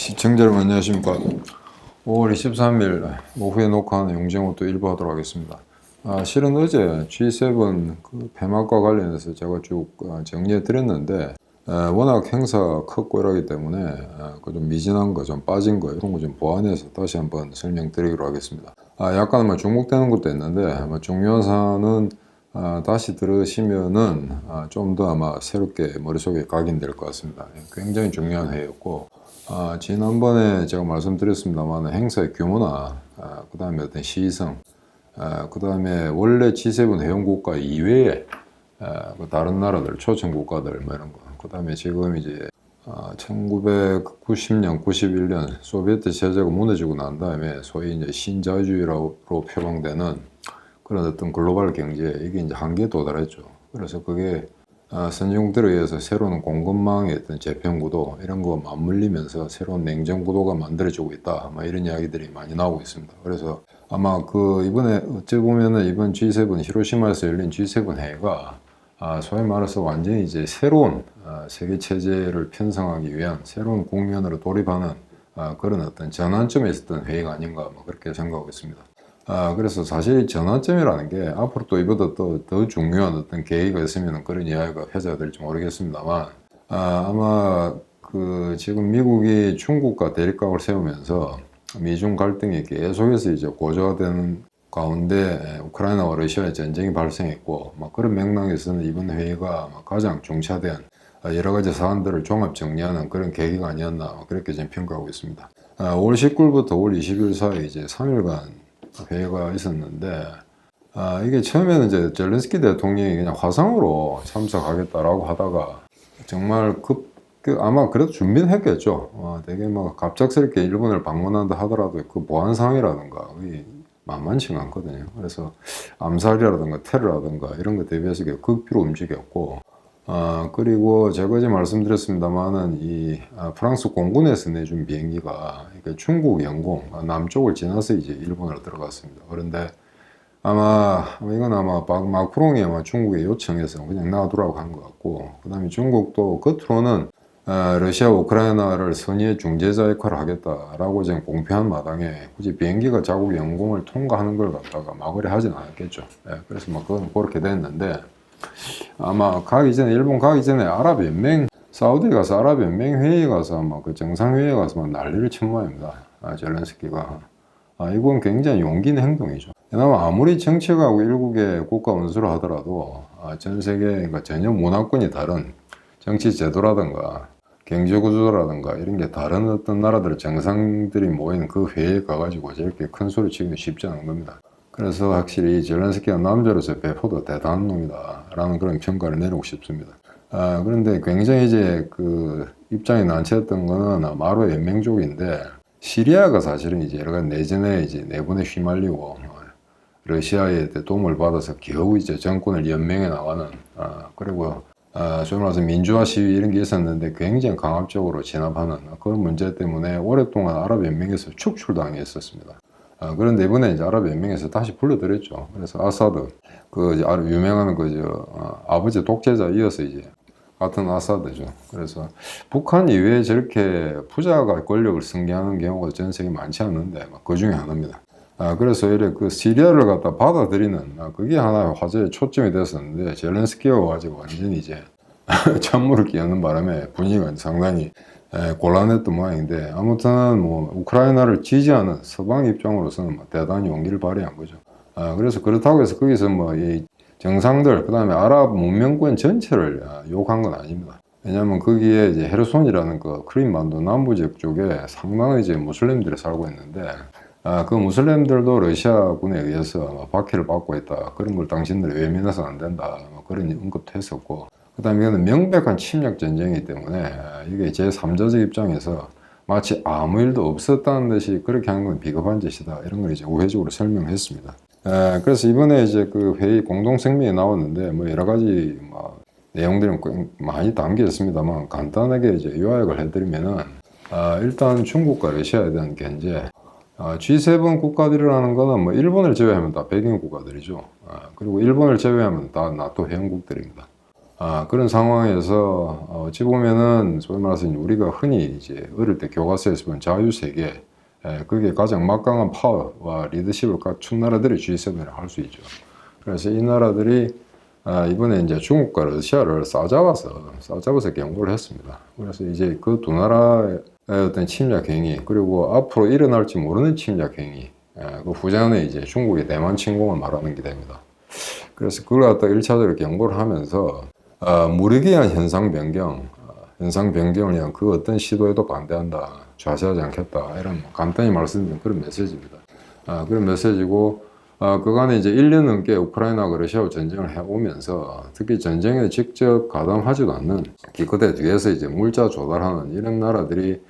시청자 여러분 안녕하십니까. 5월 23일 오후에 녹화하는 용정호 또 일부 하도록 하겠습니다. 실은 어제 G7 그 폐막과 관련해서 제가 쭉 정리해 드렸는데 워낙 행사 컸고 이러기 때문에 그 좀 미진한 거, 좀 빠진 거 이런 거 좀 보완해서 다시 한번 설명드리도록 하겠습니다. 약간 중복되는 것도 있는데 중요한 사안은 다시 들으시면은 좀 더 아마 새롭게 머릿속에 각인될 것 같습니다. 굉장히 중요한 회의였고 지난번에 제가 말씀드렸습니다만 행사의 규모나 그 다음에 어떤 시성, 그 다음에 원래 G7 회원국가 이외에 그 다른 나라들, 초청 국가들 뭐 이런 거, 그 다음에 지금 이제 1990년, 91년 소비에트 체제가 무너지고 난 다음에 소위 이제 신자유주의로 표방되는 그런 어떤 글로벌 경제, 이게 이제 한계에 도달했죠. 그래서 그게 선진국들에 의해서 새로운 공급망의 어떤 재편구도 이런 거 맞물리면서 새로운 냉전구도가 만들어지고 있다. 이런 이야기들이 많이 나오고 있습니다. 그래서 아마 이번에 어찌 보면은 이번 G7 히로시마에서 열린 G7 회의가 소위 말해서 완전히 이제 새로운 세계 체제를 편성하기 위한 새로운 국면으로 돌입하는 그런 어떤 전환점에 있었던 회의가 아닌가 그렇게 생각하고 있습니다. 그래서 사실 전환점이라는 게 앞으로 또 이보다 더 중요한 어떤 계기가 있으면 그런 이야기가 회자될지 모르겠습니다만, 아마 지금 미국이 중국과 대립각을 세우면서 미중 갈등이 계속해서 이제 고조화되는 가운데 우크라이나와 러시아의 전쟁이 발생했고, 그런 맥락에서는 이번 회의가 가장 중차대한 여러 가지 사안들을 종합 정리하는 그런 계기가 아니었나 그렇게 저는 평가하고 있습니다. 5월 19일부터 5월 20일 사이 이제 3일간 회의가 있었는데 이게 처음에는 이제 젤렌스키 대통령이 그냥 화상으로 참석하겠다라고 하다가 정말 아마 그래도 준비는 했겠죠. 되게 갑작스럽게 일본을 방문한다 하더라도 그 보안 상황이라든가 만만치가 않거든요. 그래서 암살이라든가 테러라든가 이런 거 대비해서 극비로 움직였고, 그리고 제가 이제 말씀드렸습니다만은 프랑스 공군에서 내준 비행기가 중국 영공 남쪽을 지나서 이제 일본으로 들어갔습니다. 그런데 이건 마크롱이 중국에 요청해서 그냥 놔두라고 한 것 같고, 그 다음에 중국도 겉으로는 러시아 우크라이나를 선의의 중재자 역할을 하겠다라고 지금 공표한 마당에 굳이 비행기가 자국 영공을 통과하는 걸 갖다가 막으려 하진 않았겠죠. 그래서 그건 그렇게 됐는데, 아마 일본 가기 전에 사우디 가서 아랍연맹 회의에 가서 그 정상회의에 가서 난리를 친 모양입니다. 젤렌스키가. 이건 굉장히 용기 있는 행동이죠. 그나마 아무리 정치가하고 일국의 국가 원수를 하더라도 전 세계, 그러니까 전혀 문화권이 다른 정치 제도라든가 경제 구조라든가 이런 게 다른 어떤 나라들 정상들이 모인 그 회의에 가가지고 저렇게 큰 소리 치기는 쉽지 않은 겁니다. 그래서 확실히 젤렌스키가 남자로서 배포도 대단한 놈이다 라는 그런 평가를 내리고 싶습니다. 그런데 굉장히 이제 입장이 난처했던 거는 아마로 연맹족인데, 시리아가 사실은 이제 여러 가지 내분에 휘말리고 러시아의 도움을 받아서 겨우 이제 정권을 연맹해 나가는, 그리고 소위 말해서 민주화 시위 이런 게 있었는데 굉장히 강압적으로 진압하는 그런 문제 때문에 오랫동안 아랍연맹에서 축출당했었습니다. 그런데 이번에 이제 아랍연맹에서 다시 불러들였죠. 그래서 아사드, 유명한 아버지 독재자 이어서 이제 같은 아사드죠. 그래서 북한 이외에 저렇게 부자가 권력을 승계하는 경우가 전 세계에 많지 않는데 그 중에 하나입니다. 그래서 시리아를 갖다 받아들이는 그게 하나의 화제의 초점이 됐었는데, 젤렌스키가 와가지고 완전히 이제 찬물을 끼얹는 바람에 분위기가 상당히 곤란했던 모양인데, 아무튼 우크라이나를 지지하는 서방 입장으로서는 대단히 용기를 발휘한 거죠. 그래서 그렇다고 해서 거기서 이 정상들, 그 다음에 아랍 문명권 전체를 욕한 건 아닙니다. 왜냐하면 거기에 이제 헤르손이라는 크림반도 남부지역 쪽에 상당히 이제 무슬림들이 살고 있는데, 그 무슬림들도 러시아군에 의해서 박해를 받고 있다. 그런 걸 당신들이 외면해서는 안 된다. 그런 언급도 했었고, 그 다음에 이거는 명백한 침략 전쟁이기 때문에 이게 제3자적 입장에서 마치 아무 일도 없었다는 듯이 그렇게 하는 건 비겁한 짓이다. 이런 걸 이제 우회적으로 설명했습니다. 그래서 이번에 이제 회의 공동성명이 나왔는데 여러 가지 내용들은 많이 담겨 있습니다만 간단하게 이제 요약을 해드리면은, 일단 중국과 러시아에 대한 견제, G7 국가들이라는 거는 일본을 제외하면 다 백인 국가들이죠. 그리고 일본을 제외하면 다 나토 회원국들입니다. 그런 상황에서 어찌 보면은 소위 말해서 우리가 흔히 이제 어릴 때 교과서에서 본 자유세계, 그게 가장 막강한 파워와 리더십을 갖춘 나라들이 G7이라고 할 수 있죠. 그래서 이 나라들이 이번에 이제 중국과 러시아를 싸잡아서 경고를 했습니다. 그래서 이제 그 두 나라의 어떤 침략 행위, 그리고 앞으로 일어날지 모르는 침략 행위, 그 후자는 이제 중국의 대만 침공을 말하는 게 됩니다. 그래서 그걸 갖다 1차적으로 경고를 하면서 무리기한 현상 변경을 위한 그 어떤 시도에도 반대한다, 좌시하지 않겠다, 이런 간단히 말씀드린 그런 메시지입니다. 그런 메시지고, 그간에 이제 1년 넘게 우크라이나가 러시아와 전쟁을 해오면서 특히 전쟁에 직접 가담하지도 않는 기껏해 뒤에서 이제 물자 조달하는 이런 나라들이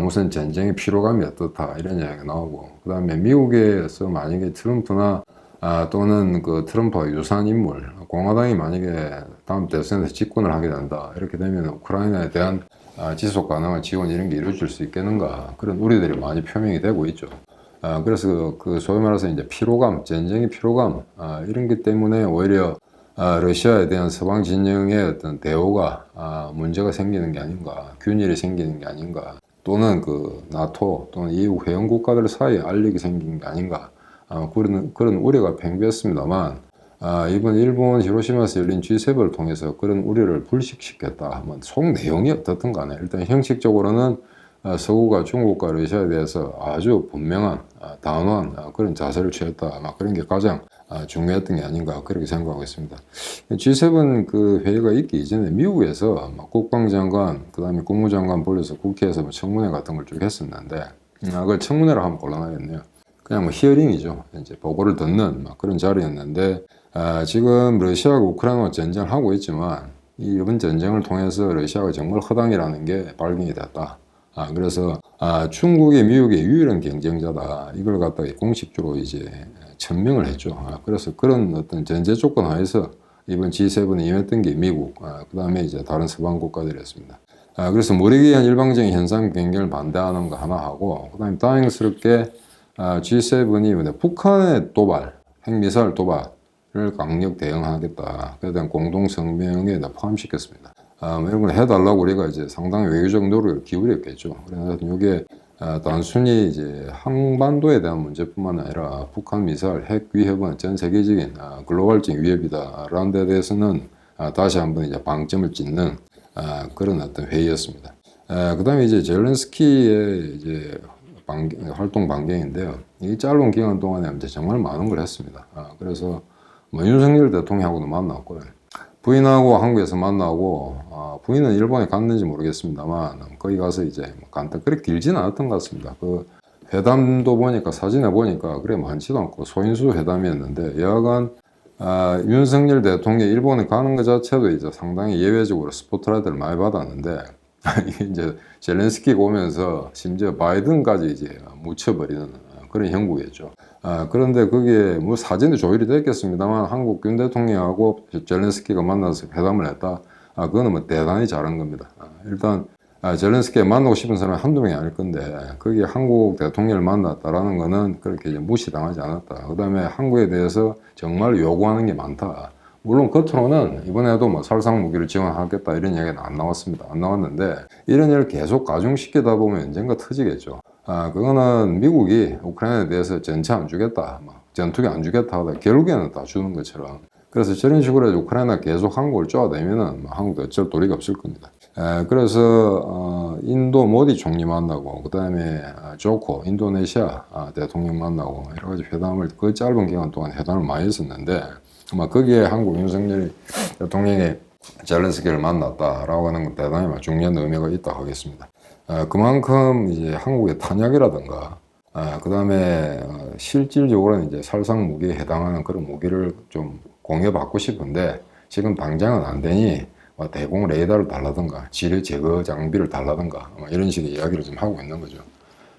무슨 전쟁의 피로감이 어떻다 이런 이야기가 나오고, 그 다음에 미국에서 만약에 트럼프나 또는 그 트럼프와 유사한 인물, 공화당이 만약에 다음 대선에서 집권을 하게 된다, 이렇게 되면 우크라이나에 대한 지속 가능한 지원 이런 게 이루어질 수 있겠는가, 그런 우려들이 많이 표명이 되고 있죠. 그래서 그 소위 말해서 이제 피로감, 전쟁의 피로감, 이런 것 때문에 오히려 러시아에 대한 서방 진영의 어떤 대우가 문제가 생기는 게 아닌가, 균일이 생기는 게 아닌가, 또는 그 나토 또는 EU 회원 국가들 사이에 알력이 생기는 게 아닌가, 그런 우려가 팽배했습니다만, 이번 일본 히로시마에서 열린 G7을 통해서 그런 우려를 불식시켰다. 속 내용이 어떻든 간에 일단 형식적으로는 서구가 중국과 러시아에 대해서 아주 분명한 단호한 그런 자세를 취했다. 아마 그런 게 가장 중요했던 게 아닌가 그렇게 생각하고 있습니다. G7 그 회의가 있기 이전에 미국에서 국방장관, 그 다음에 국무장관 불러서 국회에서 청문회 같은 걸 쭉 했었는데, 그걸 청문회로 하면 곤란하겠네요. 그냥 히어링이죠. 이제 보고를 듣는 그런 자리였는데, 지금 러시아가 우크라이나와 전쟁을 하고 있지만 이번 전쟁을 통해서 러시아가 정말 허당이라는 게 발견이 됐다. 그래서 중국이 미국의 유일한 경쟁자다, 이걸 갖다가 공식적으로 이제 천명을 했죠. 그래서 그런 어떤 전제 조건 하에서 이번 G7에 임했던 게 미국, 그 다음에 이제 다른 서방 국가들이었습니다. 그래서 무리기한 일방적인 현상 변경을 반대하는 거 하나 하고, 그 다음에 다행스럽게 G7이 북한의 도발, 핵미사일 도발을 강력 대응하겠다, 그에 대한 공동성명에 포함시켰습니다. 이런 걸 해달라고 우리가 이제 상당히 외교적 노력을 기울였겠죠. 그래서 이게 단순히 이제 한반도에 대한 문제뿐만 아니라 북한 미사일 핵 위협은 전 세계적인 글로벌적 위협이다라는 데 대해서는 다시 한번 이제 방점을 찍는 그런 어떤 회의였습니다. 그 다음에 이제 젤렌스키의 이제 활동 반경인데요. 이 짧은 기간 동안에 이제 정말 많은 걸 했습니다. 그래서 윤석열 대통령하고도 만났고요. 부인하고 한국에서 만나고, 부인은 일본에 갔는지 모르겠습니다만, 거기 가서 이제 간단, 그렇게 길지는 않았던 것 같습니다. 그 회담도 보니까, 사진에 보니까 그래 많지도 않고 소인수 회담이었는데, 여하간, 윤석열 대통령이 일본에 가는 것 자체도 이제 상당히 예외적으로 스포트라이트를 많이 받았는데, 이게 이제 젤렌스키가 오면서 심지어 바이든까지 이제 묻혀버리는 그런 형국이었죠. 그런데 그게 뭐 사진도 조율이 됐겠습니다만, 한국 윤 대통령하고 젤렌스키가 만나서 회담을 했다. 그거는 뭐 대단히 잘한 겁니다. 일단 젤렌스키가 만나고 싶은 사람이 한두 명이 아닐 건데, 그게 한국 대통령을 만났다라는 거는 그렇게 이제 무시당하지 않았다. 그 다음에 한국에 대해서 정말 요구하는 게 많다. 물론 겉으로는 이번에도 뭐 살상 무기를 지원하겠다 이런 이야기는 안 나왔습니다. 안 나왔는데, 이런 일을 계속 가중시키다 보면 언젠가 터지겠죠. 그거는 미국이 우크라이나에 대해서 전체 안 주겠다, 전투기 안 주겠다 하다 결국에는 다 주는 것처럼. 그래서 저런 식으로 우크라이나 계속 한국을 쪼아대면은 한국도 어쩔 도리가 없을 겁니다. 그래서 인도 모디 총리 만나고, 그 다음에 조코 인도네시아 대통령 만나고, 여러 가지 회담을 그 짧은 기간 동안 회담을 많이 했었는데, 아마 거기에 한국 윤석열 대통령이 젤렌스키를 만났다라고 하는 건 대단히 중요한 의미가 있다 하겠습니다. 그만큼 이제 한국의 탄약이라든가, 그 다음에 실질적으로는 이제 살상 무기에 해당하는 그런 무기를 좀 공여받고 싶은데, 지금 당장은 안 되니 대공 레이더를 달라든가 지뢰 제거 장비를 달라든가 이런 식의 이야기를 좀 하고 있는 거죠.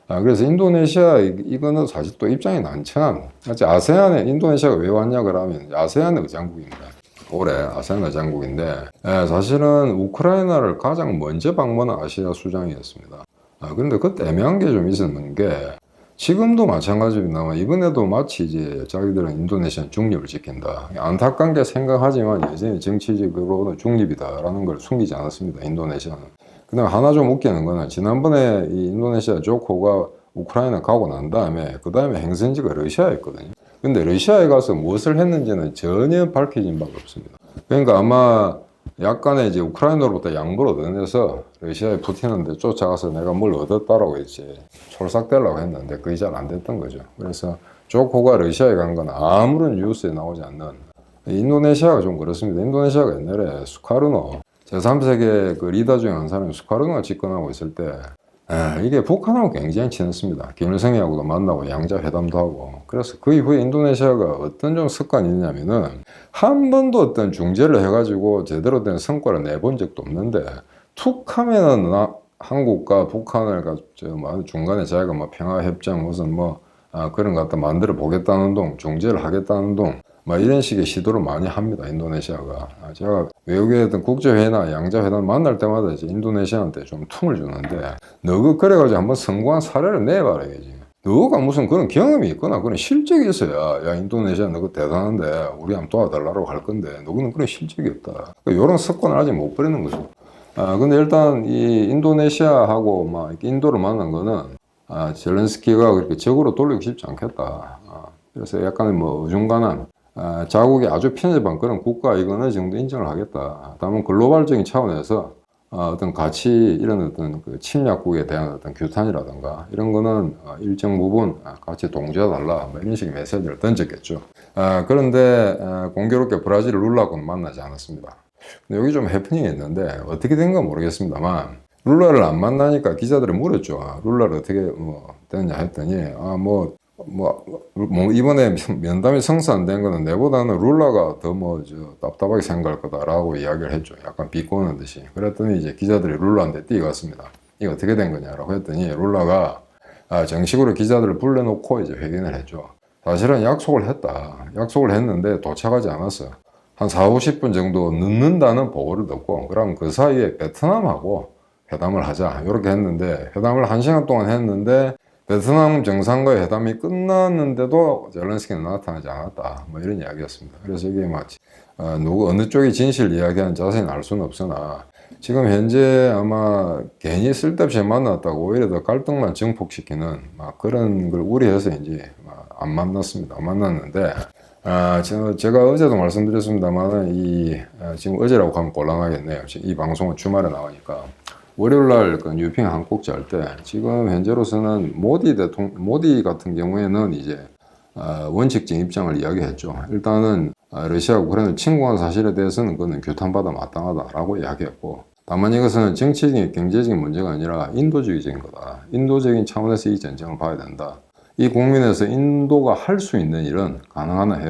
그래서 인도네시아 이거는 사실 또 입장이 난처한, 아세안에 인도네시아가 왜 왔냐 그러면 아세안 의장국입니다. 올해 아세안 의장국인데, 사실은 우크라이나를 가장 먼저 방문한 아시아 수장이었습니다. 그런데 그때 애매한 게 좀 있었는 게, 지금도 마찬가지입니다만 이번에도 마치 이제 자기들은 인도네시아는 중립을 지킨다. 안타까운 게 생각하지만 여전히 정치적으로는 중립이다라는 걸 숨기지 않았습니다. 인도네시아는. 그다음 하나 좀 웃기는 거는 지난번에 이 인도네시아 조코가 우크라이나 가고 난 다음에 그 다음에 행선지가 러시아였거든요. 근데 러시아에 가서 무엇을 했는지는 전혀 밝혀진 바가 없습니다. 그러니까 아마 약간의 이제 우크라이나로부터 양보를 얻어내서 러시아에 푸틴한테 쫓아가서 내가 뭘 얻었다라고 이제 촐싹대려고 했는데 그게 잘 안 됐던 거죠. 그래서 조코가 러시아에 간 건 아무런 뉴스에 나오지 않는, 인도네시아가 좀 그렇습니다. 인도네시아가 옛날에 수카르노 제3세계 그 리더 중에 한 사람이 수카르노가 집권하고 있을 때 이게 북한하고 굉장히 친했습니다. 김일성하고도 만나고 양자 회담도 하고. 그래서 그 이후에 인도네시아가 어떤 좀 습관이 있냐면은 한 번도 어떤 중재를 해가지고 제대로 된 성과를 내본 적도 없는데 툭 하면은 한국과 북한을 중간에 자기가 뭐 평화협정 무슨 그런 거 갖다 만들어 보겠다는 동, 중재를 하겠다는 동, 이런 식의 시도를 많이 합니다. 인도네시아가. 제가 외국에 어떤 국제회의나 양자회담 만날 때마다 이제 인도네시아한테 좀 tum을 주는데, 너가 그래가지고 한번 성공한 사례를 내봐라야지. 너가 무슨 그런 경험이 있거나 그런 실적이 있어야, 야, 인도네시아 너가 대단한데 우리 한번 도와달라고 할 건데, 너는 그런 실적이 없다. 이런 습관을 아직 못 버리는 거죠. 근데 일단 이 인도네시아하고 인도를 만난 거는, 젤렌스키가 그렇게 적으로 돌리고 싶지 않겠다. 그래서 약간 어중간한, 자국이 아주 편협한 그런 국가 이건 어느 정도 인정을 하겠다. 다만 글로벌적인 차원에서 어떤 가치, 이런 어떤 그 침략국에 대한 어떤 규탄이라든가 이런 거는 일정 부분 같이 동조해달라, 이런 식의 메시지를 던졌겠죠. 그런데 공교롭게 브라질 룰라하고는 만나지 않았습니다. 근데 여기 좀 해프닝이 있는데 어떻게 된 건 모르겠습니다만, 룰라를 안 만나니까 기자들이 물었죠. 룰라를 어떻게 됐냐 했더니 이번에 면담이 성사 안 된 거는 내보다는 룰라가 더 답답하게 생각할 거다라고 이야기를 했죠. 약간 비꼬는 듯이. 그랬더니 이제 기자들이 룰라한테 뛰어갔습니다. 이거 어떻게 된 거냐라고 했더니 룰라가 정식으로 기자들을 불러놓고 이제 회견을 했죠. 사실은 약속을 했다. 약속을 했는데 도착하지 않았어. 한 4, 50분 정도 늦는다는 보고를 듣고, 그럼 그 사이에 베트남하고 회담을 하자. 이렇게 했는데, 회담을 1시간 동안 했는데, 베트남 정상과의 회담이 끝났는데도 젤렌스키는 나타나지 않았다. 이런 이야기였습니다. 그래서 이게 어느 쪽이 진실 이야기하는 자세히는 알 수는 없으나, 지금 현재 아마 괜히 쓸데없이 만났다고 오히려 더 갈등만 증폭시키는 그런 걸 우려해서 이제 안 만났습니다. 안 만났는데, 제가 어제도 말씀드렸습니다만, 지금 어제라고 하면 곤란하겠네요. 이 방송은 주말에 나오니까. 월요일날 그 뉴핑 한국지 할 때, 지금 현재로서는 모디 같은 경우에는 이제, 원칙적인 입장을 이야기했죠. 일단은, 러시아가 우크라이나를 침공한 사실에 대해서는 그거는 규탄받아 마땅하다라고 이야기했고, 다만 이것은 정치적인, 경제적인 문제가 아니라 인도주의적인 거다. 인도적인 차원에서 이 전쟁을 봐야 된다. 이 국면에서 인도가 할 수 있는 일은 가능한 한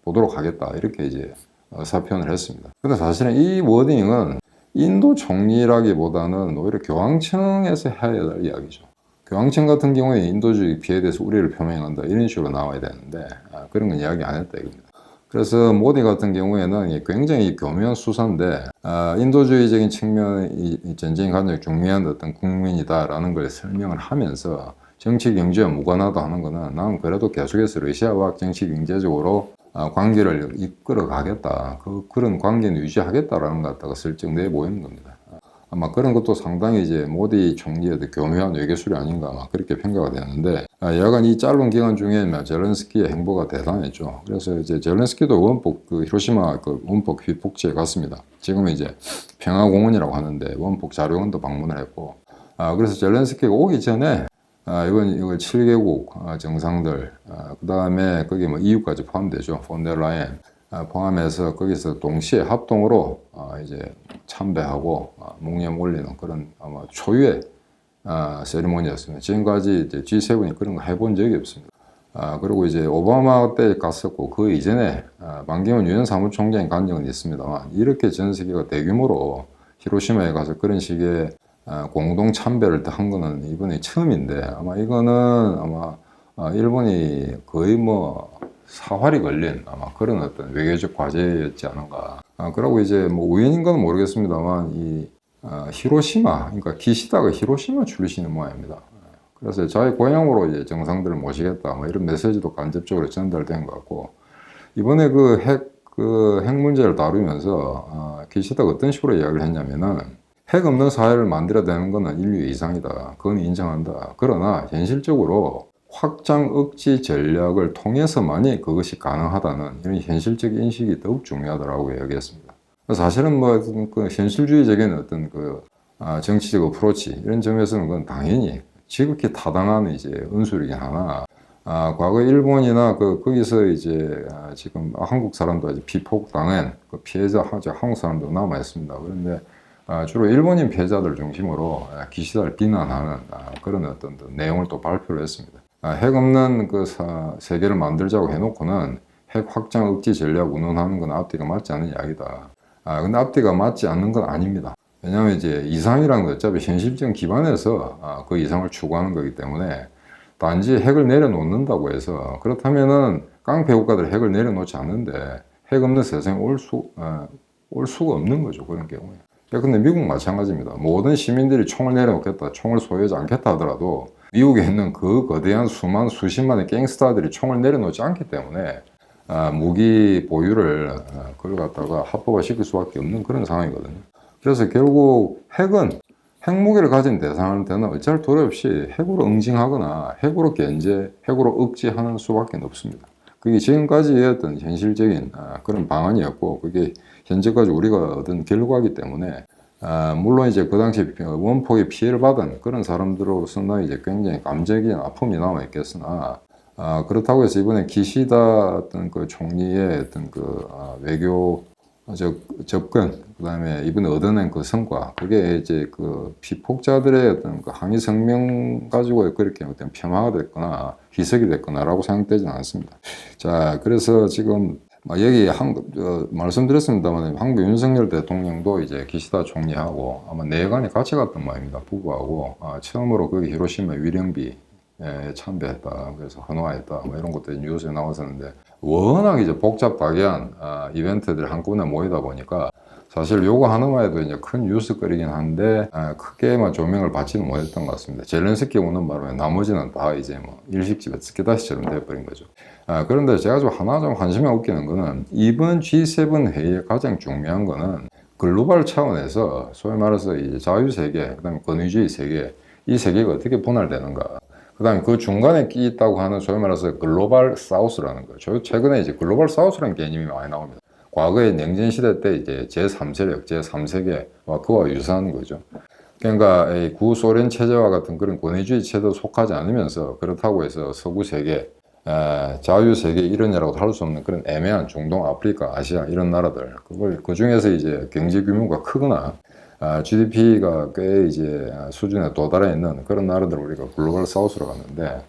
해보도록 하겠다. 이렇게 이제 의사표현을 했습니다. 근데 사실은 이 워딩은 인도 총리라기보다는 오히려 교황청에서 해야 될 이야기죠. 교황청 같은 경우에 인도주의 피해에 대해서 우려를 표명한다. 이런 식으로 나와야 되는데, 그런 건 이야기 안 했다 이겁니다. 그래서 모디 같은 경우에는 굉장히 교묘한 수사인데, 인도주의적인 측면이 전쟁이 가장 중요한 어떤 국민이다라는 걸 설명을 하면서 정치 경제와 무관하다 하는 거는, 나는 그래도 계속해서 러시아와 정치 경제적으로 관계를 이끌어 가겠다. 그런 관계는 유지하겠다라는 것 같다가 슬쩍 내보이는 겁니다. 아마 그런 것도 상당히 이제 모디 총리의 교묘한 외교술이 아닌가 그렇게 평가가 되는데, 여간 이 짧은 기간 중에 젤렌스키의 행보가 대단했죠. 그래서 이제 젤렌스키도 원폭 히로시마 원폭 휘폭지에 갔습니다. 지금 이제 평화공원이라고 하는데 원폭 자료원도 방문을 했고, 그래서 젤렌스키가 오기 전에 이걸 7개국 정상들, 그 다음에 거기 EU까지 포함되죠. 폰데라이엔 포함해서 거기서 동시에 합동으로 이제 참배하고 묵념 올리는 그런 아마 초유의 세리머니였습니다. 지금까지 이제 G7이 그런 거 해본 적이 없습니다. 그리고 이제 오바마 때 갔었고, 그 이전에 반기문 유엔 사무총장이 간 적은 있습니다만, 이렇게 전 세계가 대규모로 히로시마에 가서 그런 식의 공동 참배를 한 거는 이번에 처음인데, 아마 이거는 일본이 거의 사활이 걸린 그런 어떤 외교적 과제였지 않은가. 그리고 이제 우연인 건 모르겠습니다만, 히로시마, 그러니까 기시다가 히로시마 출신인 모양입니다. 그래서 자기 고향으로 이제 정상들을 모시겠다, 뭐 이런 메시지도 간접적으로 전달된 것 같고, 이번에 핵 문제를 다루면서, 기시다가 어떤 식으로 이야기를 했냐면은, 핵 없는 사회를 만들어내는 것은 인류의 이상이다. 그건 인정한다. 그러나 현실적으로 확장 억지 전략을 통해서만이 그것이 가능하다는 이런 현실적 인식이 더욱 중요하다고 이야기했습니다. 사실은 뭐 그 현실주의적인 어떤 정치적 어프로치 이런 점에서는 그건 당연히 지극히 타당한 이제 은술이긴 하나, 과거 일본이나 거기서 이제 지금 한국 사람도 아직 피폭당한 그 피해자 한국 사람도 남아 있습니다. 그런데 주로 일본인 피해자들 중심으로 기시다를 비난하는 그런 어떤 내용을 또 발표를 했습니다. 핵 없는 세계를 만들자고 해놓고는 핵 확장 억지 전략 운운하는 건 앞뒤가 맞지 않는 이야기다. 근데 앞뒤가 맞지 않는 건 아닙니다. 왜냐하면 이제 이상이라는 건 어차피 현실적 기반에서 그 이상을 추구하는 거기 때문에 단지 핵을 내려놓는다고 해서, 그렇다면은 깡패 국가들 핵을 내려놓지 않는데 핵 없는 세상에 올 수가 없는 거죠, 그런 경우에. 근데 미국 마찬가지입니다. 모든 시민들이 총을 내려놓겠다, 총을 소유하지 않겠다 하더라도 미국에 있는 그 거대한 수십만의 갱스터들이 총을 내려놓지 않기 때문에 무기 보유를 그걸 갖다가 합법화시킬 수밖에 없는 그런 상황이거든요. 그래서 결국 핵무기를 가진 대상한테는 어쩔 도리 없이 핵으로 응징하거나 핵으로 견제, 핵으로 억제하는 수밖에 없습니다. 그게 지금까지의 어떤 현실적인 그런 방안이었고, 그게 현재까지 우리가 얻은 결과이기 때문에, 물론 이제 그 당시 원폭의 피해를 받은 그런 사람들로서는 이제 굉장히 감정적인 아픔이 남아 있겠으나, 그렇다고 해서 이번에 기시다 어떤 그 총리의 어떤 외교 접근, 그 다음에 이번에 얻어낸 그 성과, 그게 이제 그 피폭자들의 어떤 항의 성명 가지고 그렇게 어떤 폄하가 됐거나 희석이 됐거나라고 생각되지는 않습니다. 자, 그래서 지금 여기 말씀드렸습니다만, 한국 윤석열 대통령도 이제 기시다 총리하고 아마 내관이 같이 갔던 모양입니다. 부부하고 처음으로 거기 히로시마 위령비 참배했다, 그래서 헌화했다, 뭐 이런 것들이 뉴스에 나왔었는데, 워낙 이제 복잡하게한 이벤트들이 한꺼번에 모이다 보니까 사실 요거 하나만 해도 이제 큰 뉴스거리긴 한데 크게만 조명을 받지는 못했던 것 같습니다. 젤렌스키 오는 바람에 나머지는 다 이제 뭐 일식집에 스키다시처럼 돼버린 거죠. 그런데 제가 좀 하나 좀 관심이 웃기는 거는, 이번 G7 회의의 가장 중요한 거는 글로벌 차원에서 소위 말해서 이제 자유세계, 그 다음에 권위주의 세계, 이 세계가 어떻게 분할되는가, 그 다음에 그 중간에 끼 있다고 하는 소위 말해서 글로벌 사우스라는 거죠. 최근에 이제 글로벌 사우스라는 개념이 많이 나옵니다. 과거에 냉전 시대 때 이제 제3세력, 제3세계와 그와 유사한 거죠. 그러니까 구소련 체제와 같은 그런 권위주의 체제도 속하지 않으면서, 그렇다고 해서 서구 세계, 자유세계 이런이라고 할 수 없는 그런 애매한 중동, 아프리카, 아시아 이런 나라들, 그 중에서 이제 경제 규모가 크거나 GDP가 꽤 이제 수준에 도달해 있는 그런 나라들을 우리가 글로벌 사우스로 갔는데,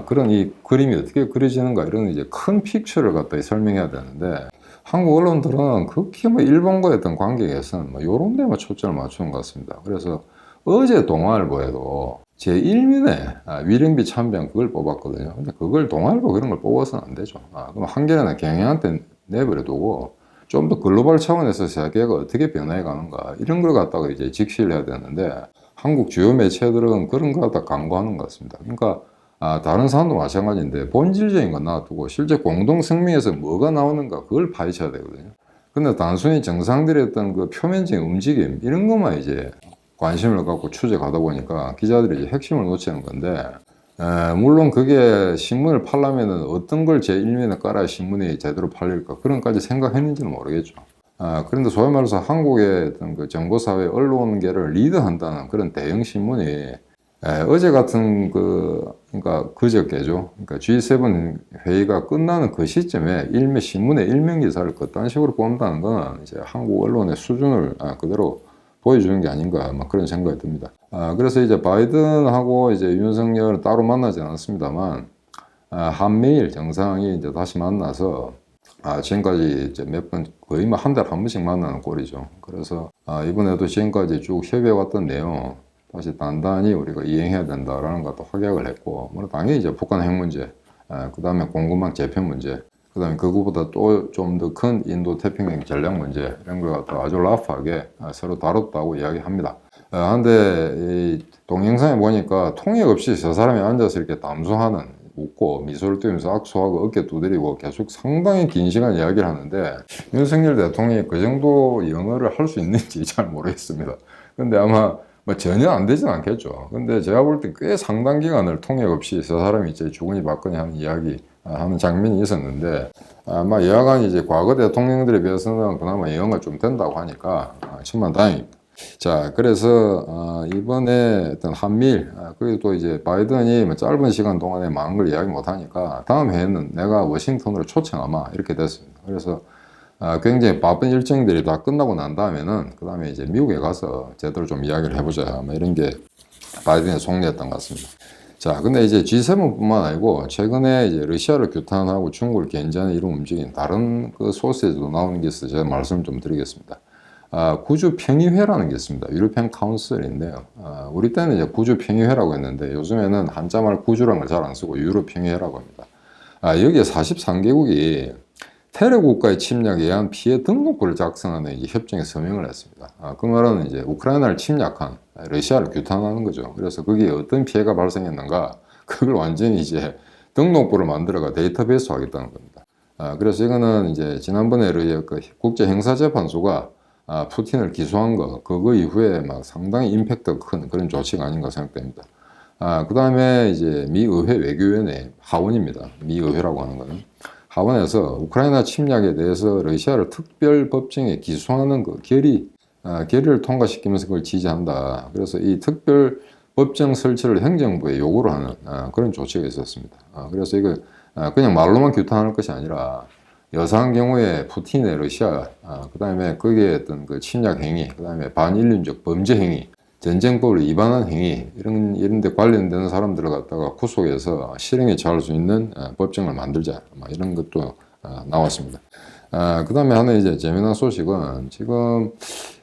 그런 이 그림이 어떻게 그려지는가, 이런 이제 큰 픽처를 갖다 설명해야 되는데, 한국 언론들은 극히 뭐 일본과의 어떤 관계에 대해서는 뭐 요런 데만 초점을 맞추는 것 같습니다. 그래서 어제 동아일보에도 제1면에 위령비 참배한 그걸 뽑았거든요. 근데 그걸 동아일보 그런 걸 뽑아서는 안 되죠. 그럼 한겨레나 경향한테 내버려 두고 좀 더 글로벌 차원에서 세계가 어떻게 변화해 가는가, 이런 걸 갖다가 이제 직시를 해야 되는데, 한국 주요 매체들은 그런 거 갖다 강구하는 것 같습니다. 그러니까 다른 사람도 마찬가지인데, 본질적인 건 놔두고 실제 공동 성명에서 뭐가 나오는가, 그걸 파헤쳐야 되거든요. 근데 단순히 정상들의 어떤 그 표면적인 움직임 이런 것만 이제 관심을 갖고 추적하다 보니까 기자들이 이제 핵심을 놓치는 건데, 물론 그게 신문을 팔려면은 어떤 걸 제1면에 깔아야 신문이 제대로 팔릴까, 그런까지 생각했는지는 모르겠죠. 그런데 소위 말해서 한국의 어떤 그 정보사회 언론계를 리드한다는 그런 대형 신문이 어제 같은 그러니까 그저께죠. 그러니까 G7 회의가 끝나는 그 시점에 신문의 일면 기사를 그딴 식으로 뽑는다는 건 이제 한국 언론의 수준을 그대로 보여주는 게 아닌가, 막 그런 생각이 듭니다. 그래서 이제 바이든하고 이제 윤석열은 따로 만나지 않았습니다만, 한미일 정상이 이제 다시 만나서, 지금까지 이제 몇 번, 거의 뭐 한 달에 한 번씩 만나는 꼴이죠. 그래서, 이번에도 지금까지 쭉 협의해왔던 내용, 다시 단단히 우리가 이행해야 된다라는 것도 확약을 했고, 물론 당연히 이제 북한 핵 문제, 그 다음에 공급망 재편 문제, 그 다음에 그거보다 또 좀 더 큰 인도 태평양 전략 문제, 이런 걸 갖다 아주 라프하게 서로 다뤘다고 이야기합니다. 근데 이 동영상에 보니까 통역 없이 저 사람이 앉아서 이렇게 담소하는, 웃고 미소를 띄우면서 악수하고 어깨 두드리고 계속 상당히 긴 시간 이야기를 하는데, 윤석열 대통령이 그 정도 영어를 할 수 있는지 잘 모르겠습니다. 근데 아마 뭐 전혀 안 되진 않겠죠. 근데 제가 볼 때 꽤 상당 기간을 통역 없이 저 사람이 이제 주거니 받거니 하는 이야기 하는 장면이 있었는데, 아마 여하간 이제 과거 대통령들에 비해서는 그나마 영어가 좀 된다고 하니까 천만 다행입니다. 자, 그래서 이번에 어떤 한미일, 그리고 또 이제 바이든이 뭐 짧은 시간 동안에 많은 걸 이야기 못하니까 다음 해에는 내가 워싱턴으로 초청하마 이렇게 됐습니다. 그래서 굉장히 바쁜 일정들이 다 끝나고 난 다음에는 그 다음에 이제 미국에 가서 제대로 좀 이야기를 해보자, 뭐 이런 게 바이든의 속내였던 것 같습니다. 자, 근데 이제 G7뿐만 아니고 최근에 이제 러시아를 규탄하고 중국을 견제하는 이런 움직임, 다른 그 소스에도 나오는 게 있어서 제가 말씀을 좀 드리겠습니다. 구주 평의회라는 게 있습니다. 유로피안 카운슬인데요. 우리 때는 이제 구주 평의회라고 했는데 요즘에는 한자말 구주라는 걸 잘 안 쓰고 유로 평의회라고 합니다. 여기에 43개국이 테러 국가의 침략에 의한 피해 등록부를 작성하는 이제 협정에 서명을 했습니다. 그 말은 이제 우크라이나를 침략한 러시아를 규탄하는 거죠. 그래서 거기에 어떤 피해가 발생했는가, 그걸 완전히 이제 등록부를 만들어가 데이터베이스 하겠다는 겁니다. 그래서 이거는 이제 지난번에 그 국제형사재판소가 푸틴을 기소한 거, 그거 이후에 막 상당히 임팩트가 큰 그런 조치가 아닌가 생각됩니다. 그 다음에 이제 미의회 외교위원회 하원입니다. 미의회라고 하는 거는. 하원에서 우크라이나 침략에 대해서 러시아를 특별법정에 기소하는 그 결의를 통과시키면서 그걸 지지한다. 그래서 이 특별법정 설치를 행정부에 요구를 하는 그런 조치가 있었습니다. 그래서 이거 그냥 말로만 규탄할 것이 아니라 여사한 경우에 푸틴의 러시아, 그 다음에 거기에 어떤 그 침략 행위, 그 다음에 반인륜적 범죄 행위, 전쟁법을 위반한 행위, 이런 데 관련되는 사람들을 갖다가 구속해서 실행에 처할 수 있는 법정을 만들자, 이런 것도 나왔습니다. 그 다음에 하나 이제 재미난 소식은 지금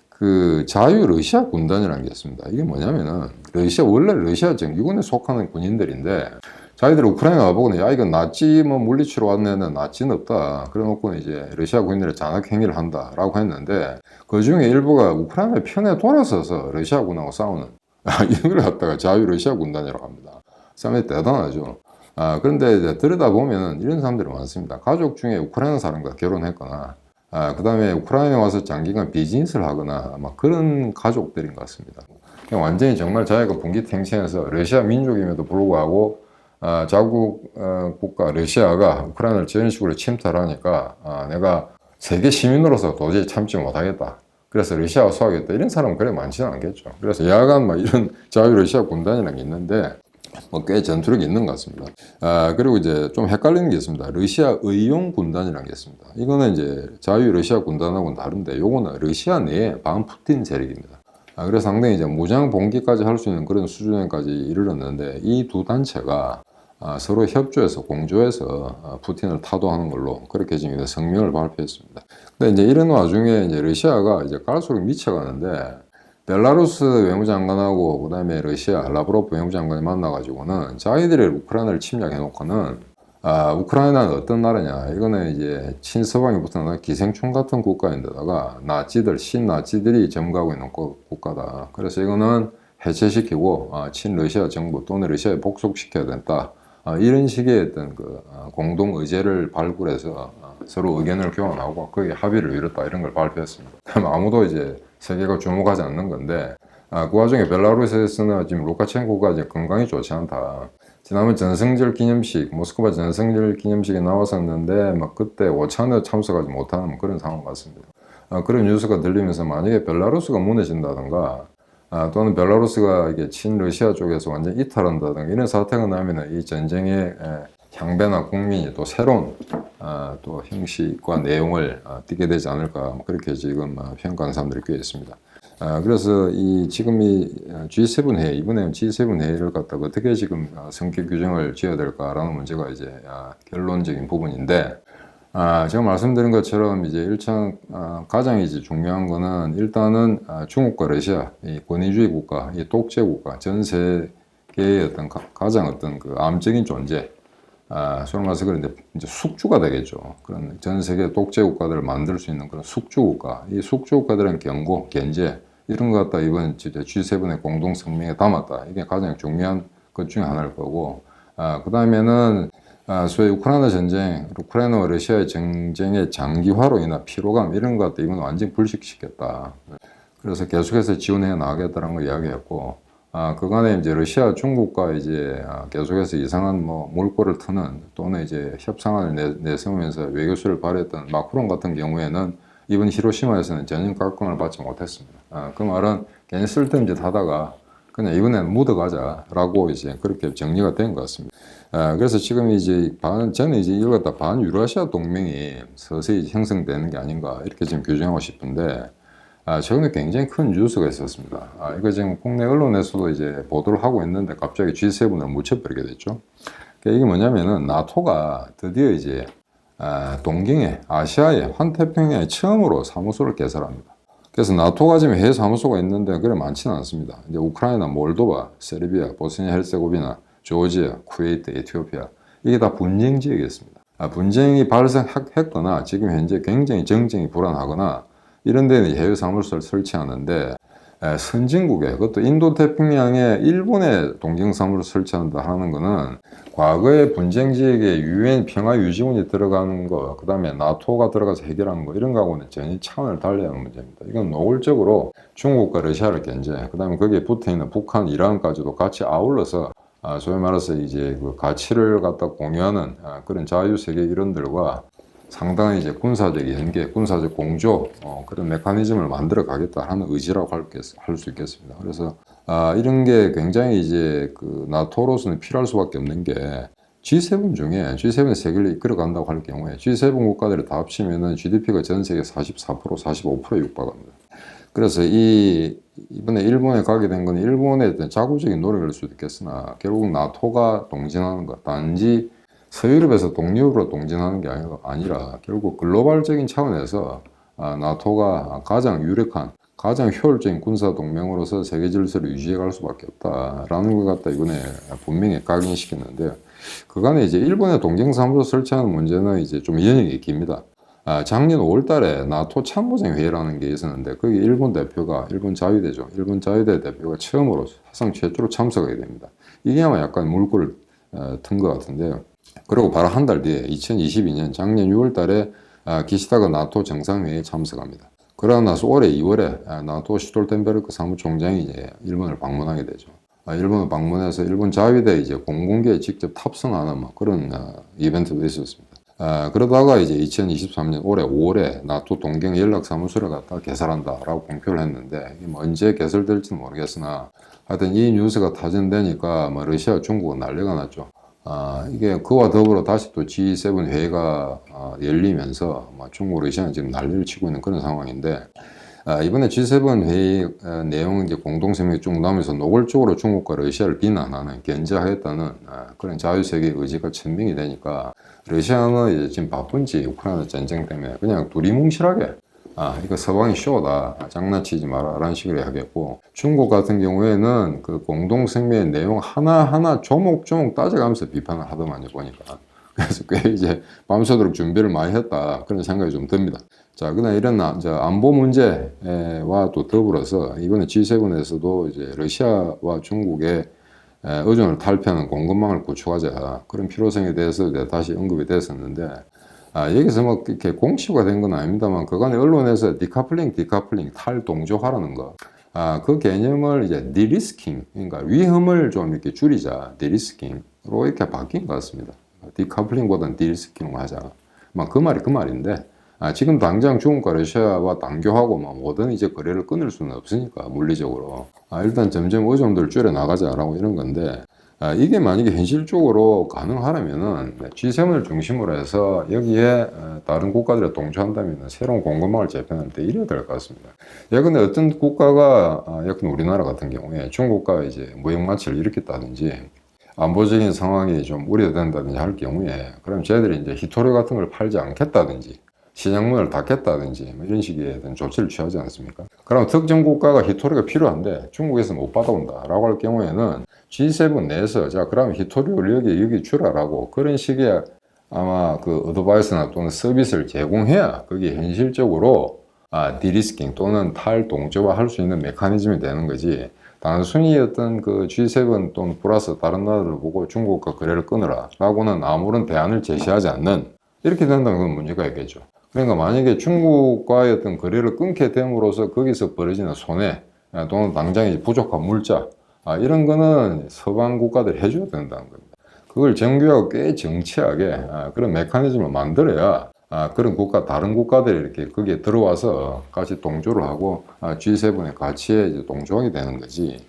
그 자유 러시아 군단이라는 게 있습니다. 이게 뭐냐면은 원래 러시아 정규군에 속하는 군인들인데, 자기들이 우크라이나 와보고는 야, 이건 나치 뭐 물리치러 왔네는 나치는 없다. 그래 놓고는 이제 러시아 군인들의 잔악 행위를 한다라고 했는데, 그 중에 일부가 우크라이나 편에 돌아서서 러시아군하고 싸우는 이걸 갖다가 자유 러시아 군단이라고 합니다. 상당히 대단하죠. 그런데 이제 들여다보면 이런 사람들이 많습니다. 가족 중에 우크라이나 사람과 결혼했거나, 그 다음에 우크라이나에 와서 장기간 비즈니스를 하거나, 막 그런 가족들인 것 같습니다. 그냥 완전히 정말 자기가 분기탱신해서 러시아 민족임에도 불구하고 자국 국가 러시아가 우크라이나를 저런 식으로 침탈하니까 내가 세계 시민으로서 도저히 참지 못하겠다. 그래서 러시아와 싸우겠다. 이런 사람은 그래 많지는 않겠죠. 그래서 야간 막 이런 자유 러시아 군단이라는 게 있는데 뭐 꽤 전투력이 있는 것 같습니다. 그리고 이제 좀 헷갈리는 게 있습니다. 러시아 의용 군단이라는 게 있습니다. 이거는 이제 자유 러시아 군단하고는 다른데, 요거는 러시아 내에 반푸틴 세력입니다. 그래서 상당히 이제 무장 봉기까지 할 수 있는 그런 수준까지 이르렀는데, 이 두 단체가 서로 협조해서 공조해서 푸틴을 타도하는 걸로 그렇게 지금 성명을 발표했습니다. 근데 이제 이런 와중에 이제 러시아가 이제 갈수록 미쳐가는데, 벨라루스 외무장관하고 그다음에 러시아 라브로프 외무장관이 만나가지고는 자기들이 우크라이나를 침략해놓고는 우크라이나는 어떤 나라냐, 이거는 이제 친서방이 붙어난 기생충 같은 국가인데다가 신나치들이 점거하고 있는 국가다. 그래서 이거는 해체시키고 친러시아 정부 또는 러시아에 복속시켜야 된다. 이런 식의 어떤 그 공동 의제를 발굴해서 서로 의견을 교환하고 거기에 합의를 이뤘다, 이런 걸 발표했습니다. 아무도 이제 세계가 주목하지 않는 건데, 그 와중에 벨라루스에서는 지금 루카첰코가 이제 건강이 좋지 않다. 지난번 전승절 기념식, 모스크바 전승절 기념식에 나왔었는데 막 그때 오찬에 참석하지 못하는 그런 상황 같습니다. 그런 뉴스가 들리면서 만약에 벨라루스가 무너진다든가, 또는 벨라루스가 이게 친러시아 쪽에서 완전 이탈한다든가 이런 사태가 나면 이 전쟁의 향배나 국민이 또 새로운 또 형식과 내용을 띠게 되지 않을까, 그렇게 지금 평가하는 사람들이 꽤 있습니다. 그래서 지금 이 G7 회의, 이번에 G7 회의를 갖다가 어떻게 지금 성격 규정을 지어야 될까라는 문제가 이제 결론적인 부분인데, 제가 말씀드린 것처럼 이제 가장 이제 중요한 거는 일단은 중국과 러시아, 이 권위주의 국가, 이 독재 국가, 전 세계의 어떤 가장 어떤 그 암적인 존재, 소위 말해서 그런데 이제 숙주가 되겠죠. 그런 전 세계 독재 국가들을 만들 수 있는 그런 숙주 국가, 이 숙주 국가들은 견제, 이런 거 갖다 이번 G7의 공동 성명에 담았다. 이게 가장 중요한 것 중에 하나일 거고, 그 다음에는 소위 우크라이나 전쟁, 우크라이나와 러시아의 전쟁의 장기화로 인한 피로감 이런 것 갖다 이번 완전히 불식시켰다. 그래서 계속해서 지원해 나가겠다는 걸 이야기했고, 그간에 이제 러시아, 중국과 이제 계속해서 이상한 뭐 몰골을 트는 또는 이제 협상안을 내세우면서 외교수를 발휘했던 마크롱 같은 경우에는 이번 히로시마에서는 전혀 각광을 받지 못했습니다. 그 말은 괜히 쓸데없는 짓 하다가 그냥 이번에는 묻어가자라고 이제 그렇게 정리가 된 것 같습니다. 그래서 지금 이제 저는 이제 이걸 갖다 반유라시아 동맹이 서서히 형성되는 게 아닌가 이렇게 지금 규정하고 싶은데, 최근에 굉장히 큰 뉴스가 있었습니다. 이거 지금 국내 언론에서도 이제 보도를 하고 있는데 갑자기 G7을 묻혀버리게 됐죠. 그러니까 이게 뭐냐면은 나토가 드디어 이제 동경에 아시아의 환태평양에 처음으로 사무소를 개설합니다. 그래서 나토가 지금 해외 사무소가 있는데 그래 많지는 않습니다. 이제 우크라이나, 몰도바, 세르비아, 보스니아 헤르체고비나, 조지아, 쿠웨이트, 에티오피아 이게 다 분쟁 지역이었습니다. 분쟁이 발생했거나 지금 현재 굉장히 정쟁이 불안하거나 이런 데는 해외 사무소를 설치하는데, 선진국에 그것도 인도태평양에 일본의 동경 사무소를 설치한다 하는 거는 과거의 분쟁 지역에 유엔 평화유지원이 들어가는 거, 그 다음에 나토가 들어가서 해결하는 거 이런 거하고는 전혀 차원을 달리하는 문제입니다. 이건 노골적으로 중국과 러시아를 견제, 그 다음에 거기에 붙어있는 북한, 이란까지도 같이 아울러서 소위 말해서 이제 그 가치를 갖다 공유하는 그런 자유세계 이론들과 상당한 이제 군사적 연계, 군사적 공조 그런 메커니즘을 만들어 가겠다 하는 의지라고 할 수 있겠습니다. 그래서 이런 게 굉장히 이제 그 나토로서는 필요할 수밖에 없는 게 G7 중에 G7 세계를 이끌어 간다고 할 경우에 G7 국가들이 다 합치면은 GDP가 전 세계 44%, 45%에 육박합니다. 그래서 이번에 일본에 가게 된 건 일본의 어떤 자구적인 노력일 수도 있겠으나 결국 나토가 동진하는 것, 단지 서유럽에서 동유럽으로 동진하는 게 아니라 결국 글로벌적인 차원에서 나토가 가장 유력한, 가장 효율적인 군사 동맹으로서 세계 질서를 유지해 갈 수밖에 없다라는 것 같다 이번에 분명히 각인시켰는데요. 그간에 이제 일본의 동경사무소 설치하는 문제는 이제 좀 연역이 깁니다. 작년 5월 달에 나토 참모장 회의라는 게 있었는데 거기 일본 대표가, 일본 자위대죠. 일본 자위대 대표가 처음으로 사상 최초로 참석하게 됩니다. 이게 아마 약간 물꼬를 튼 것 같은데요. 그리고 바로 한 달 뒤에 2022년 작년 6월 달에 기시다가 나토 정상회의에 참석합니다. 그러고 나서 올해 2월에 나토 스톨텐베르크 사무총장이 이제 일본을 방문하게 되죠. 일본을 방문해서 일본 자위대 이제 공군기에 직접 탑승하는 뭐 그런 이벤트도 있었습니다. 그러다가 이제 2023년 올해 5월에 나토 동경 연락사무소를 갖다 개설한다라고 공표를 했는데 이게 뭐 언제 개설될지는 모르겠으나 하여튼 이 뉴스가 타전되니까 뭐 러시아, 중국은 난리가 났죠. 이게 그와 더불어 다시 또 G7 회의가 열리면서 중국, 러시아는 지금 난리를 치고 있는 그런 상황인데, 이번에 G7 회의 내용은 이제 공동성명이 쭉 나오면서 노골적으로 중국과 러시아를 비난하는, 견제하겠다는 그런 자유세계의 의지가 천명이 되니까 러시아는 이제 지금 바쁜지 우크라이나 전쟁 때문에 그냥 두리뭉실하게 이거 서방이 쇼다, 장난치지 마라 라는 식으로 하겠고, 중국 같은 경우에는 그 공동성명의 내용 하나하나 조목조목 따져가면서 비판을 하더만요 보니까. 그래서 꽤 이제 밤새도록 준비를 많이 했다 그런 생각이 좀 듭니다. 자, 그다음 이런 안보 문제와 또 더불어서 이번에 G7에서도 이제 러시아와 중국의 의존을 탈피하는 공급망을 구축하자 그런 필요성에 대해서 다시 언급이 됐었는데, 여기서 뭐 이렇게 공식화 된 건 아닙니다만 그간에 언론에서 디카플링, 탈동조화라는 거, 그 개념을 이제 디리스킹, 그러니까 위험을 좀 이렇게 줄이자, 디리스킹으로 이렇게 바뀐 것 같습니다. 디카플링보다는 디리스킹으로 하자. 그 말이 그 말인데, 지금 당장 중국과 러시아와 단교하고 뭐 뭐든 이제 거래를 끊을 수는 없으니까 물리적으로 일단 점점 의존도를 줄여 나가자라고 이런 건데, 이게 만약에 현실적으로 가능하려면은 G7을 중심으로 해서 여기에 다른 국가들이 동조한다면 새로운 공급망을 재편할 때 이래야 될 것 같습니다. 예컨대 어떤 국가가 예컨대 우리나라 같은 경우에 중국과 이제 무역마찰을 일으켰다든지 안보적인 상황이 좀 우려된다든지 할 경우에 그럼 쟤들이 이제 히토류 같은 걸 팔지 않겠다든지 시장문을 닫겠다든지 뭐 이런 식의 어떤 조치를 취하지 않습니까? 그럼 특정 국가가 히토류가 필요한데 중국에서 못 받아온다 라고 할 경우에는 G7 내에서 자 그럼 히토류를 여기 주라라고 그런 식의 아마 그 어드바이스나 또는 서비스를 제공해야 그게 현실적으로 디리스킹 또는 탈동조화할 수 있는 메커니즘이 되는 거지. 단순히 어떤 그 G7 또는 플러스 다른 나라를 보고 중국과 거래를 끊으라 라고는 아무런 대안을 제시하지 않는, 이렇게 된다면 그건 문제가 있겠죠. 그러니까 만약에 중국과의 어떤 거래를 끊게 됨으로써 거기서 벌어지는 손해 또는 당장의 부족한 물자, 이런 거는 서방 국가들이 해줘야 된다는 겁니다. 그걸 정교하고 꽤 정치하게 그런 메커니즘을 만들어야 그런 국가, 다른 국가들이 이렇게 거기에 들어와서 같이 동조를 하고 G7의 가치에 이제 동조하게 되는 거지.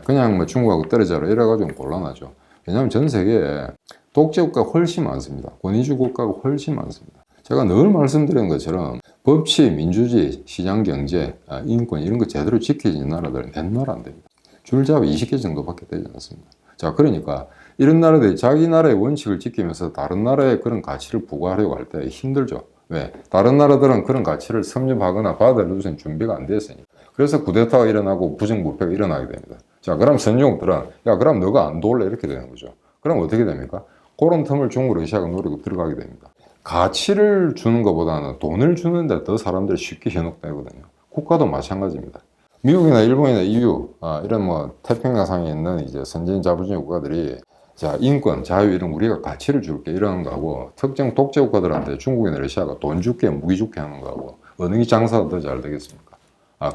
그냥 뭐 중국하고 떨어져라 이래가지고 곤란하죠. 왜냐하면 전 세계에 독재 국가가 훨씬 많습니다. 권위주의 국가가 훨씬 많습니다. 제가 늘 말씀드리는 것처럼 법치, 민주주의, 시장경제, 인권 이런 거 제대로 지켜지는 나라들은 몇 나라 안 됩니다. 줄잡아 20개 정도밖에 되지 않습니다. 자, 그러니까 이런 나라들이 자기 나라의 원칙을 지키면서 다른 나라에 그런 가치를 부과하려고 할 때 힘들죠. 왜? 다른 나라들은 그런 가치를 섭렵하거나 받아들일 준비가 안 됐으니. 그래서 쿠데타가 일어나고 부정부패가 일어나게 됩니다. 자, 그럼 선진국들은 야, 그럼 너가 안 도울래? 이렇게 되는 거죠. 그럼 어떻게 됩니까? 그런 틈을 중국, 러시아가 노리고 들어가게 됩니다. 가치를 주는 것보다는 돈을 주는데 더 사람들이 쉽게 현혹되거든요. 국가도 마찬가지입니다. 미국이나 일본이나 EU, 이런 뭐 태평양상에 있는 이제 선진 자본주의 국가들이 자, 인권, 자유 이런 우리가 가치를 줄게 이러는 거하고 특정 독재 국가들한테 중국이나 러시아가 돈 줄게, 무기 줄게 하는 거하고 어느 게 장사가 더 잘 되겠습니까?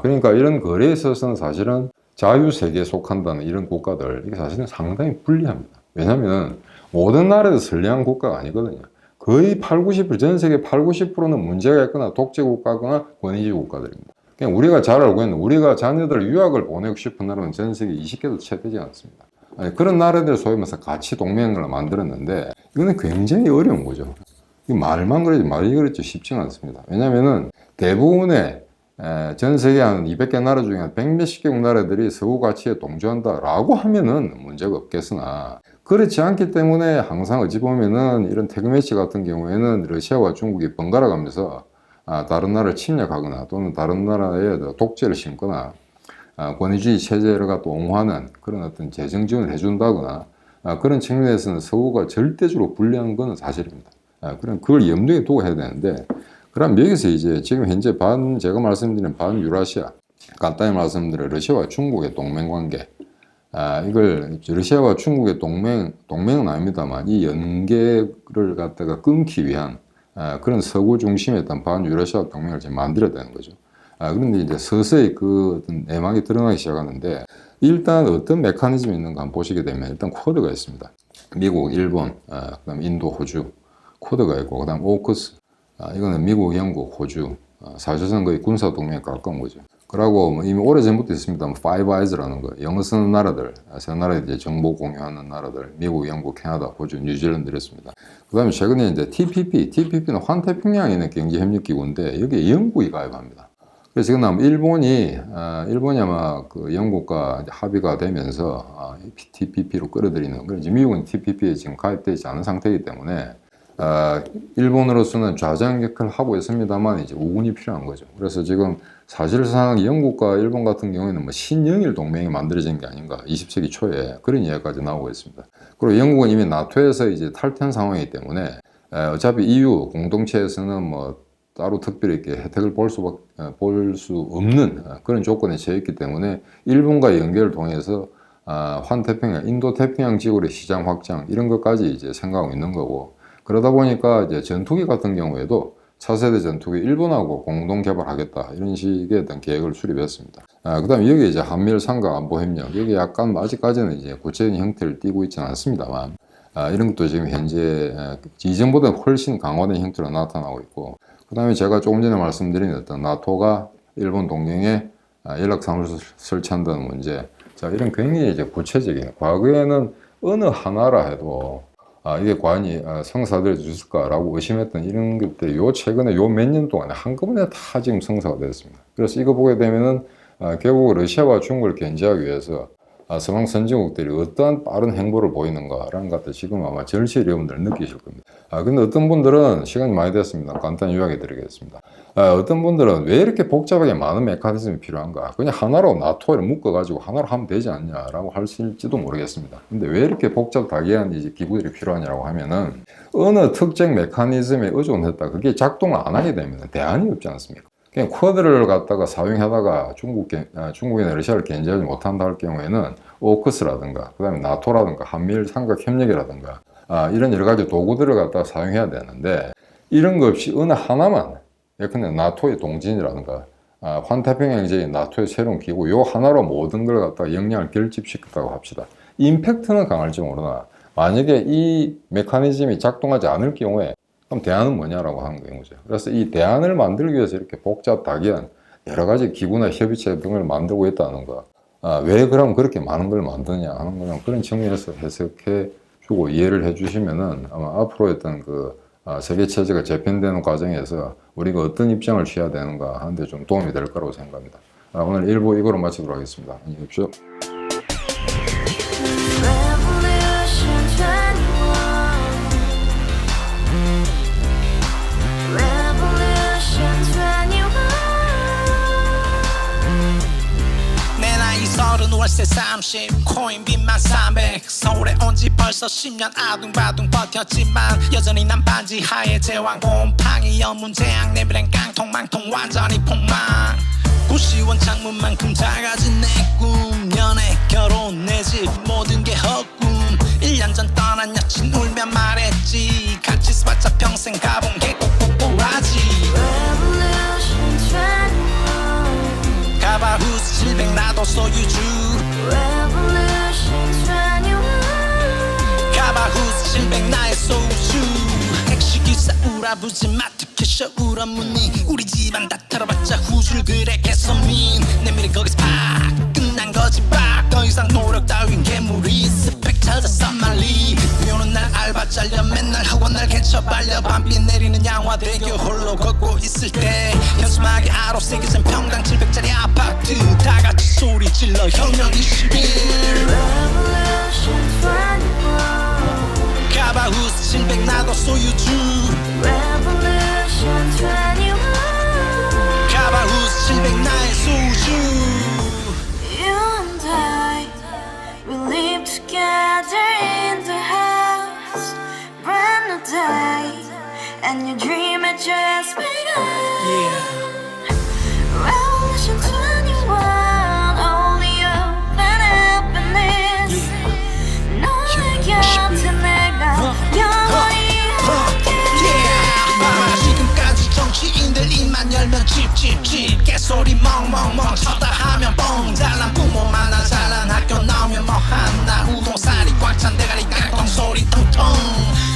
그러니까 이런 거래에 있어서는 사실은 자유세계에 속한다는 이런 국가들, 이게 사실은 상당히 불리합니다. 왜냐하면 모든 나라에서 선량한 국가가 아니거든요. 거의 8, 90%, 전 세계 8, 90%는 문제가 있거나 독재 국가거나 권위주의 국가들입니다. 그냥 우리가 잘 알고 있는, 우리가 자녀들 유학을 보내고 싶은 나라는 전 세계 20개도 채 되지 않습니다. 그런 나라들 소위 말해서 가치 동맹을 만들었는데 이거는 굉장히 어려운 거죠. 말만 그러지, 말이 그렇지 쉽지가 않습니다. 왜냐면은 대부분의 전 세계 한 200개 나라 중에 한 100몇십 개국 나라들이 서구 가치에 동조한다라고 하면은 문제가 없겠으나 그렇지 않기 때문에 항상 어찌 보면은 이런 태그매치 같은 경우에는 러시아와 중국이 번갈아 가면서 다른 나라를 침략하거나 또는 다른 나라에 독재를 심거나 권위주의 체제를 갖다 옹호하는 그런 어떤 재정 지원을 해준다거나 그런 측면에서는 서구가 절대적으로 불리한 것은 사실입니다. 그럼 그걸 염두에 두고 해야 되는데, 그럼 여기서 이제 지금 현재 제가 말씀드린 반유라시아, 간단히 말씀드린 러시아와 중국의 동맹 관계, 이걸 러시아와 중국의 동맹은 아닙니다만 이 연계를 갖다가 끊기 위한 그런 서구 중심의 어떤 반유라시아 동맹을 지금 만들어야 되는 거죠. 그런데 이제 서서히 그 어떤 내막이 드러나기 시작하는데, 일단 어떤 메커니즘이 있는가 한번 보시게 되면 일단 쿼드가 있습니다. 미국, 일본, 그다음 인도, 호주 쿼드가 있고, 그다음 오크스, 이거는 미국, 영국, 호주, 사실상 거의 군사 동맹에 가까운 거죠. 그러고 뭐 이미 오래전부터 있습니다. 파이브 아이즈라는 거, 영어 쓰는 나라들, 세 나라 이제 정보 공유하는 나라들, 미국, 영국, 캐나다, 호주, 뉴질랜드 이랬습니다. 그다음에 최근에 이제 TPP는 환태평양에 있는 경제협력기구인데 여기에 영국이 가입합니다. 그래서 지금 일본이 아마 그 영국과 합의가 되면서 TPP로 끌어들이는, 그래서 미국은 TPP에 지금 가입되지 않은 상태이기 때문에 일본으로서는 좌장 역할을 하고 있습니다만 이제 우군이 필요한 거죠. 그래서 지금 사실상 영국과 일본 같은 경우에는 뭐 신영일 동맹이 만들어진 게 아닌가, 20세기 초에 그런 이야기까지 나오고 있습니다. 그리고 영국은 이미 나토에서 이제 탈퇴한 상황이기 때문에 어차피 EU 공동체에서는 뭐 따로 특별히 이렇게 혜택을 볼 수 없는 그런 조건에 처해 있기 때문에 일본과 연계를 통해서 환태평양, 인도태평양 지구의 시장 확장 이런 것까지 이제 생각하고 있는 거고, 그러다 보니까 이제 전투기 같은 경우에도 차세대 전투기 일본하고 공동 개발하겠다 이런 식의 어떤 계획을 수립했습니다. 그다음에 여기 이제 한미일 삼각 안보 협력, 여기 약간 아직까지는 이제 구체적인 형태를 띠고 있지는 않습니다만 이런 것도 지금 현재 이전보다 훨씬 강화된 형태로 나타나고 있고, 그다음에 제가 조금 전에 말씀드린 어떤 나토가 일본 동경에 연락사무소를 설치한다는 문제, 자 이런 굉장히 이제 구체적인, 과거에는 어느 하나라 해도 이게 과연 성사될 수 있을까라고 의심했던 이런 것들이 최근에 몇 년 동안에 한꺼번에 다 지금 성사가 됐습니다. 그래서 이거 보게 되면은 결국 러시아와 중국을 견제하기 위해서 서방 선진국들이 어떠한 빠른 행보를 보이는가라는 것들 지금 아마 절실히 여러분들 느끼실 겁니다. 근데 어떤 분들은 시간이 많이 됐습니다. 간단히 요약해 드리겠습니다. 어떤 분들은 왜 이렇게 복잡하게 많은 메커니즘이 필요한가? 그냥 하나로 나토를 묶어가지고 하나로 하면 되지 않냐라고 하실지도 모르겠습니다. 근데 왜 이렇게 복잡하게 이제 기구들이 필요하냐고 하면은 어느 특정 메커니즘에 의존했다 그게 작동을 안 하게 되면 대안이 없지 않습니까? 그냥 쿼드를 갖다가 사용하다가 중국이나 러시아를 견제하지 못한다 할 경우에는 오크스라든가 그다음에 나토라든가 한미일 삼각 협력이라든가 이런 여러 가지 도구들을 갖다가 사용해야 되는데 이런 거 없이 어느 하나만 예컨대 나토의 동진이라든가 환태평양제의 나토의 새로운 기구 요 하나로 모든 걸 갖다가 역량을 결집시켰다고 합시다. 임팩트는 강할지 모르나 만약에 이 메커니즘이 작동하지 않을 경우에 그럼 대안은 뭐냐라고 하는 거죠. 그래서 이 대안을 만들기 위해서 이렇게 복잡다기한 여러 가지 기구나 협의체 등을 만들고 있다는 거. 왜 그럼 그렇게 많은 걸 만드냐 하는 거는 그런 측면에서 해석해 주고 이해를 해 주시면은 아마 앞으로 했던 그 세계 체제가 재편되는 과정에서 우리가 어떤 입장을 취해야 되는가 하는데 좀 도움이 될 거라고 생각합니다. 오늘 1부 이거로 마치도록 하겠습니다. 안녕히 계십시오. 월세 30 코인빚만 300 서울에 온 지 벌써 10년 아둥바둥 버텼지만 여전히 난 반지 하에 제왕 곰팡이 연문제약 내비랑 깡통망통 완전히 폭망 고시원 창문만큼 작아진 내 꿈 연애 결혼 내 집 모든 게 헛꿈 1년 전 떠난 여친 울며 말했지 같이 살자 평생 가본 게 꼭꼭꼭하지 가바후스 700 나도 소유주 가바후스 700 나의 소주 택시기사 우라부지 마트 캐셔 울어무니 우리 집안 다 털어봤자 후줄 그래 개선민 내미래 거기서 팍 끝난 거지 팍더 이상 노력 따윈 괴물이 스펙 찾아서 말리 비오는 날 알바 잘려 맨날 학원 날 개쳐 발려 밤비 내리는 양화대교 홀로 걷고 있을 때 현수막에 아로 새겨진 평당 700짜리 아파트 다같이 소리 질러 혁명 21 가바후스 700 나도 소유주 가바후스 700 나의 소주 You and I, we live together in the house, brand new day, and your dream had just begun. Revolution 21, only hope and happiness. 너의 곁에 내가 영원히 지금까지 정치인들 입만 열면 찝찝찝 개소리 멍멍멍 쳤다 하면 뻥 잘난 부모 만나 잘난 학교 나오면 뭐하나 우동살이 꽉 찬 대가리 깡통 소리 텅텅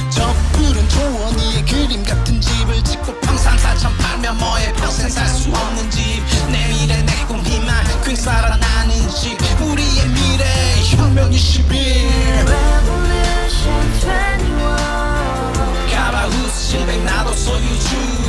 저 푸른 초원위에 그림 같은 집을 짓고 평상사천 팔면 뭐해 평생 살 수 없는 집 내 미래 내 꿈 희망 퀵 살아나는 집 우리의 미래 혁명 21 Revolution 21. 가바후스 700 나도 소유주